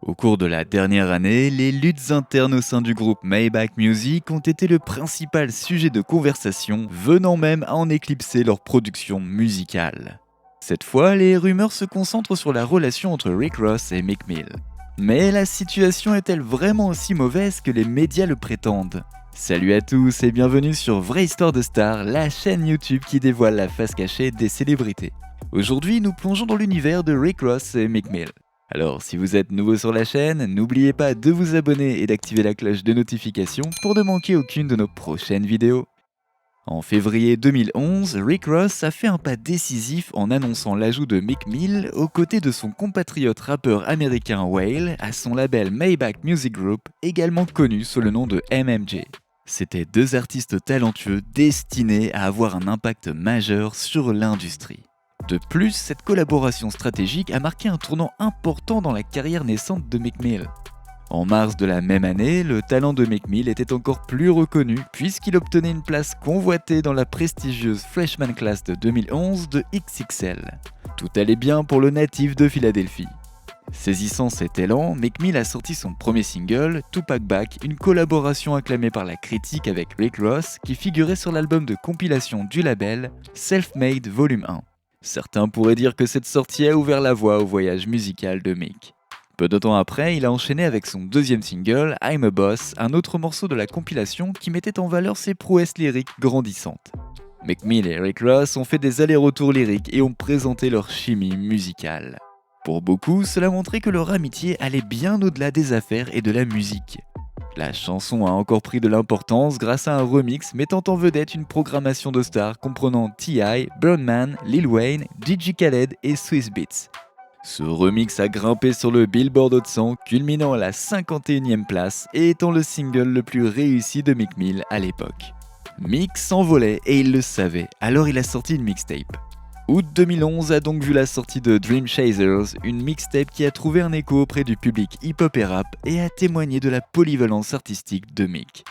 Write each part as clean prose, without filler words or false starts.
Au cours de la dernière année, les luttes internes au sein du groupe Maybach Music ont été le principal sujet de conversation, venant même à en éclipser leur production musicale. Cette fois, les rumeurs se concentrent sur la relation entre Rick Ross et Meek Mill. Mais la situation est-elle vraiment aussi mauvaise que les médias le prétendent? Salut à tous et bienvenue sur Vraie Histoire de Star, la chaîne YouTube qui dévoile la face cachée des célébrités. Aujourd'hui, nous plongeons dans l'univers de Rick Ross et Meek Mill. Alors, si vous êtes nouveau sur la chaîne, n'oubliez pas de vous abonner et d'activer la cloche de notification pour ne manquer aucune de nos prochaines vidéos. En février 2011, Rick Ross a fait un pas décisif en annonçant l'ajout de Meek Mill aux côtés de son compatriote rappeur américain Wale à son label Maybach Music Group, également connu sous le nom de MMG. C'étaient deux artistes talentueux destinés à avoir un impact majeur sur l'industrie. De plus, cette collaboration stratégique a marqué un tournant important dans la carrière naissante de Meek Mill. En mars de la même année, le talent de Meek Mill était encore plus reconnu puisqu'il obtenait une place convoitée dans la prestigieuse Freshman Class de 2011 de XXL. Tout allait bien pour le natif de Philadelphie. Saisissant cet élan, Meek Mill a sorti son premier single, Tupac Back, une collaboration acclamée par la critique avec Rick Ross qui figurait sur l'album de compilation du label Self-Made Volume 1. Certains pourraient dire que cette sortie a ouvert la voie au voyage musical de Meek. Peu de temps après, il a enchaîné avec son deuxième single, I'm a Boss, un autre morceau de la compilation qui mettait en valeur ses prouesses lyriques grandissantes. Meek Mill et Rick Ross ont fait des allers-retours lyriques et ont présenté leur chimie musicale. Pour beaucoup, cela montrait que leur amitié allait bien au-delà des affaires et de la musique. La chanson a encore pris de l'importance grâce à un remix mettant en vedette une programmation de stars comprenant T.I., Birdman, Lil Wayne, DJ Khaled et Swizz Beatz. Ce remix a grimpé sur le Billboard Hot 100, culminant à la 51e place et étant le single le plus réussi de Meek Mill à l'époque. Meek s'envolait et il le savait, alors il a sorti une mixtape. Août 2011 a donc vu la sortie de Dream Chasers, une mixtape qui a trouvé un écho auprès du public hip-hop et rap et a témoigné de la polyvalence artistique de Meek.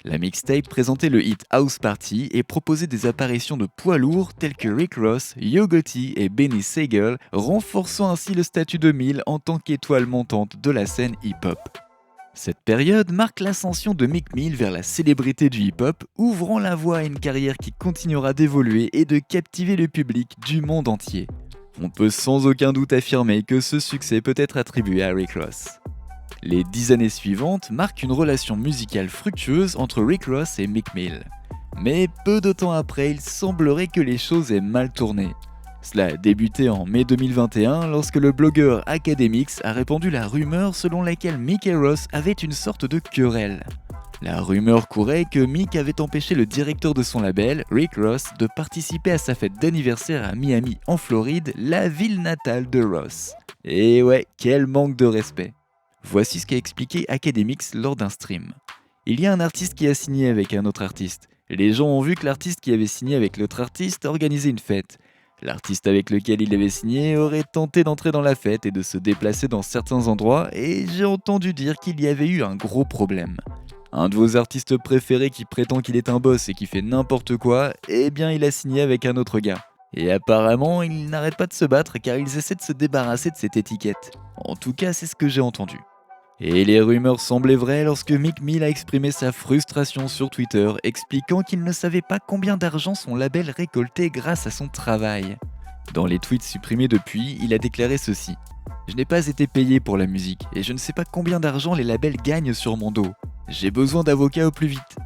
La mixtape présentait le hit House Party et proposait des apparitions de poids lourds tels que Rick Ross, Yo Gotti et Benny Siegel, renforçant ainsi le statut de Mill en tant qu'étoile montante de la scène hip-hop. Cette période marque l'ascension de Meek Mill vers la célébrité du hip-hop, ouvrant la voie à une carrière qui continuera d'évoluer et de captiver le public du monde entier. On peut sans aucun doute affirmer que ce succès peut être attribué à Rick Ross. Les 10 années suivantes marquent une relation musicale fructueuse entre Rick Ross et Meek Mill. Mais peu de temps après, il semblerait que les choses aient mal tourné. Cela a débuté en mai 2021 lorsque le blogueur Academix a répandu la rumeur selon laquelle Meek et Ross avaient une sorte de querelle. La rumeur courait que Meek avait empêché le directeur de son label, Rick Ross, de participer à sa fête d'anniversaire à Miami en Floride, la ville natale de Ross. Et ouais, quel manque de respect. Voici ce qu'a expliqué Academix lors d'un stream. Il y a un artiste qui a signé avec un autre artiste. Les gens ont vu que l'artiste qui avait signé avec l'autre artiste organisait une fête. L'artiste avec lequel il avait signé aurait tenté d'entrer dans la fête et de se déplacer dans certains endroits et j'ai entendu dire qu'il y avait eu un gros problème. Un de vos artistes préférés qui prétend qu'il est un boss et qui fait n'importe quoi, eh bien il a signé avec un autre gars. Et apparemment, ils n'arrêtent pas de se battre car ils essaient de se débarrasser de cette étiquette. En tout cas, c'est ce que j'ai entendu. Et les rumeurs semblaient vraies lorsque Meek Mill a exprimé sa frustration sur Twitter, expliquant qu'il ne savait pas combien d'argent son label récoltait grâce à son travail. Dans les tweets supprimés depuis, il a déclaré ceci. « Je n'ai pas été payé pour la musique, et je ne sais pas combien d'argent les labels gagnent sur mon dos. J'ai besoin d'avocats au plus vite. »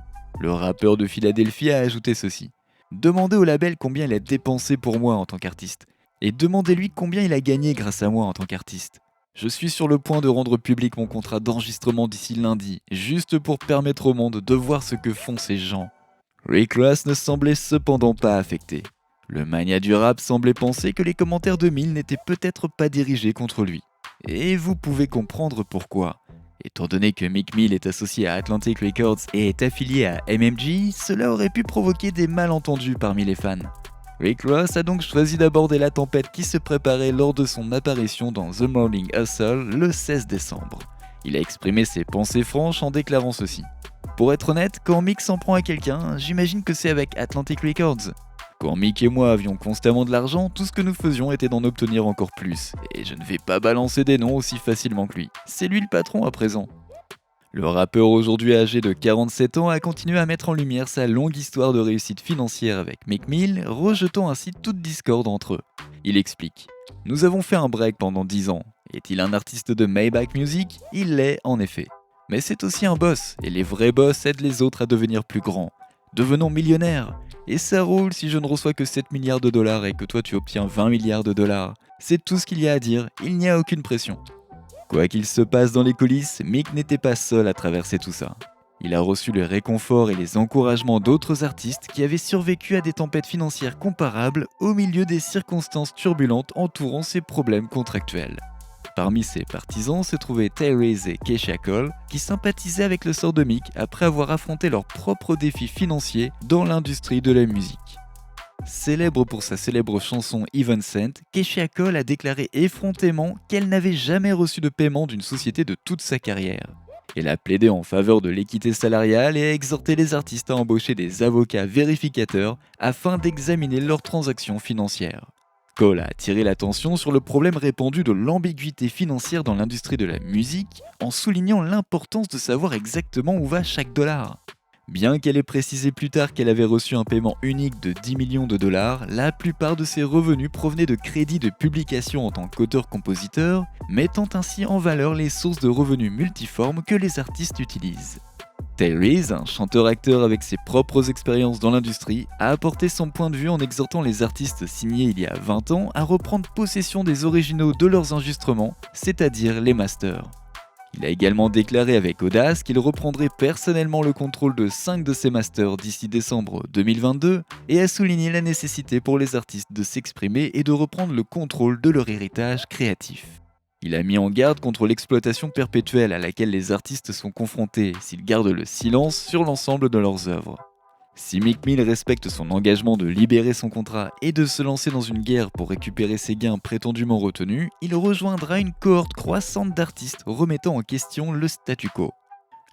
Le rappeur de Philadelphie a ajouté ceci. « Demandez au label combien il a dépensé pour moi en tant qu'artiste, et demandez-lui combien il a gagné grâce à moi en tant qu'artiste. Je suis sur le point de rendre public mon contrat d'enregistrement d'ici lundi, juste pour permettre au monde de voir ce que font ces gens. » Rick Ross ne semblait cependant pas affecté. Le mania du rap semblait penser que les commentaires de Mill n'étaient peut-être pas dirigés contre lui. Et vous pouvez comprendre pourquoi. Étant donné que Meek Mill est associé à Atlantic Records et est affilié à MMG, cela aurait pu provoquer des malentendus parmi les fans. Rick Ross a donc choisi d'aborder la tempête qui se préparait lors de son apparition dans The Morning Hustle le 16 décembre. Il a exprimé ses pensées franches en déclarant ceci. « Pour être honnête, quand Meek s'en prend à quelqu'un, j'imagine que c'est avec Atlantic Records. Quand Mick et moi avions constamment de l'argent, tout ce que nous faisions était d'en obtenir encore plus. Et je ne vais pas balancer des noms aussi facilement que lui. C'est lui le patron à présent. Le rappeur aujourd'hui âgé de 47 ans a continué à mettre en lumière sa longue histoire de réussite financière avec Meek Mill, rejetant ainsi toute discorde entre eux. Il explique: Nous avons fait un break pendant 10 ans. Est-il un artiste de Maybach Music? Il l'est en effet. Mais c'est aussi un boss, et les vrais boss aident les autres à devenir plus grands. Devenons millionnaires. Et ça roule si je ne reçois que 7 milliards de dollars et que toi tu obtiens 20 milliards de dollars. C'est tout ce qu'il y a à dire, il n'y a aucune pression. Quoi qu'il se passe dans les coulisses, Mick n'était pas seul à traverser tout ça. Il a reçu le réconfort et les encouragements d'autres artistes qui avaient survécu à des tempêtes financières comparables au milieu des circonstances turbulentes entourant ses problèmes contractuels. Parmi ses partisans se trouvaient Tyrese et Keyshia Cole, qui sympathisaient avec le sort de Mick après avoir affronté leurs propres défis financiers dans l'industrie de la musique. Célèbre pour sa célèbre chanson Even Cent, Keyshia Cole a déclaré effrontément qu'elle n'avait jamais reçu de paiement d'une société de toute sa carrière. Elle a plaidé en faveur de l'équité salariale et a exhorté les artistes à embaucher des avocats vérificateurs afin d'examiner leurs transactions financières. Cole a attiré l'attention sur le problème répandu de l'ambiguïté financière dans l'industrie de la musique en soulignant l'importance de savoir exactement où va chaque dollar. Bien qu'elle ait précisé plus tard qu'elle avait reçu un paiement unique de 10 millions de dollars, la plupart de ses revenus provenaient de crédits de publication en tant qu'auteur-compositeur, mettant ainsi en valeur les sources de revenus multiformes que les artistes utilisent. Tyrese, un chanteur-acteur avec ses propres expériences dans l'industrie, a apporté son point de vue en exhortant les artistes signés il y a 20 ans à reprendre possession des originaux de leurs enregistrements, c'est-à-dire les masters. Il a également déclaré avec audace qu'il reprendrait personnellement le contrôle de 5 de ses masters d'ici décembre 2022 et a souligné la nécessité pour les artistes de s'exprimer et de reprendre le contrôle de leur héritage créatif. Il a mis en garde contre l'exploitation perpétuelle à laquelle les artistes sont confrontés s'ils gardent le silence sur l'ensemble de leurs œuvres. Si Meek Mill respecte son engagement de libérer son contrat et de se lancer dans une guerre pour récupérer ses gains prétendument retenus, il rejoindra une cohorte croissante d'artistes remettant en question le statu quo.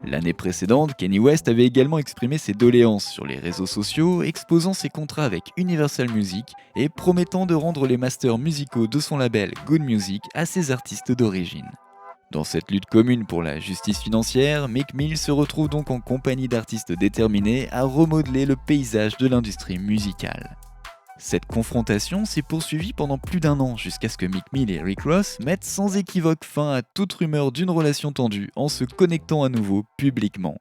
L'année précédente, Kanye West avait également exprimé ses doléances sur les réseaux sociaux, exposant ses contrats avec Universal Music et promettant de rendre les masters musicaux de son label Good Music à ses artistes d'origine. Dans cette lutte commune pour la justice financière, Meek Mill se retrouve donc en compagnie d'artistes déterminés à remodeler le paysage de l'industrie musicale. Cette confrontation s'est poursuivie pendant plus d'un an jusqu'à ce que Meek Mill et Rick Ross mettent sans équivoque fin à toute rumeur d'une relation tendue en se connectant à nouveau publiquement.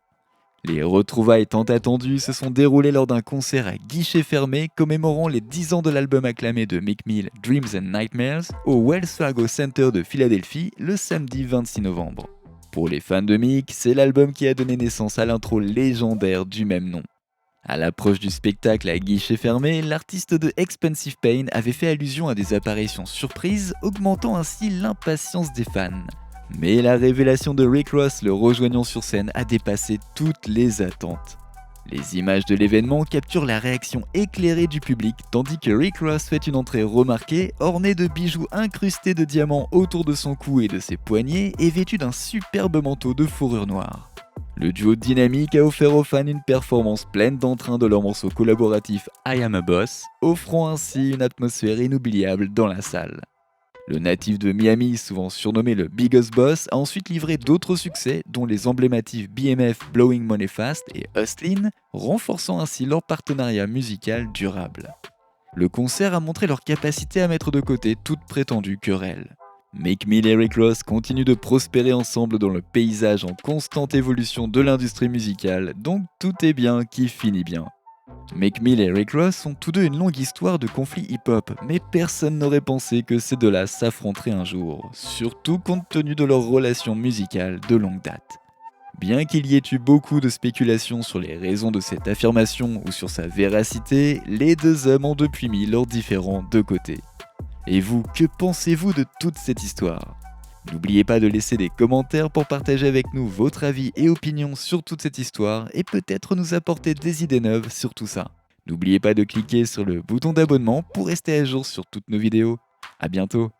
Les retrouvailles tant attendues se sont déroulées lors d'un concert à guichet fermé commémorant les 10 ans de l'album acclamé de Meek Mill, Dreams and Nightmares, au Wells Fargo Center de Philadelphie le samedi 26 novembre. Pour les fans de Meek, c'est l'album qui a donné naissance à l'intro légendaire du même nom. À l'approche du spectacle à guichet fermé, l'artiste de Expensive Pain avait fait allusion à des apparitions surprises, augmentant ainsi l'impatience des fans. Mais la révélation de Rick Ross le rejoignant sur scène a dépassé toutes les attentes. Les images de l'événement capturent la réaction éclairée du public tandis que Rick Ross fait une entrée remarquée, ornée de bijoux incrustés de diamants autour de son cou et de ses poignets et vêtu d'un superbe manteau de fourrure noire. Le duo dynamique a offert aux fans une performance pleine d'entrain de leur morceau collaboratif I Am a Boss, offrant ainsi une atmosphère inoubliable dans la salle. Le natif de Miami, souvent surnommé le Biggest Boss, a ensuite livré d'autres succès, dont les emblématiques BMF Blowing Money Fast et Hustlin', renforçant ainsi leur partenariat musical durable. Le concert a montré leur capacité à mettre de côté toute prétendue querelle. Meek Mill et Rick Ross continuent de prospérer ensemble dans le paysage en constante évolution de l'industrie musicale, donc tout est bien qui finit bien. Meek Mill et Rick Ross ont tous deux une longue histoire de conflits hip-hop, mais personne n'aurait pensé que ces deux-là s'affronteraient un jour, surtout compte tenu de leur relation musicale de longue date. Bien qu'il y ait eu beaucoup de spéculations sur les raisons de cette affirmation ou sur sa véracité, les deux hommes ont depuis mis leurs différends de côté. Et vous, que pensez-vous de toute cette histoire ? N'oubliez pas de laisser des commentaires pour partager avec nous votre avis et opinion sur toute cette histoire et peut-être nous apporter des idées neuves sur tout ça. N'oubliez pas de cliquer sur le bouton d'abonnement pour rester à jour sur toutes nos vidéos. À bientôt.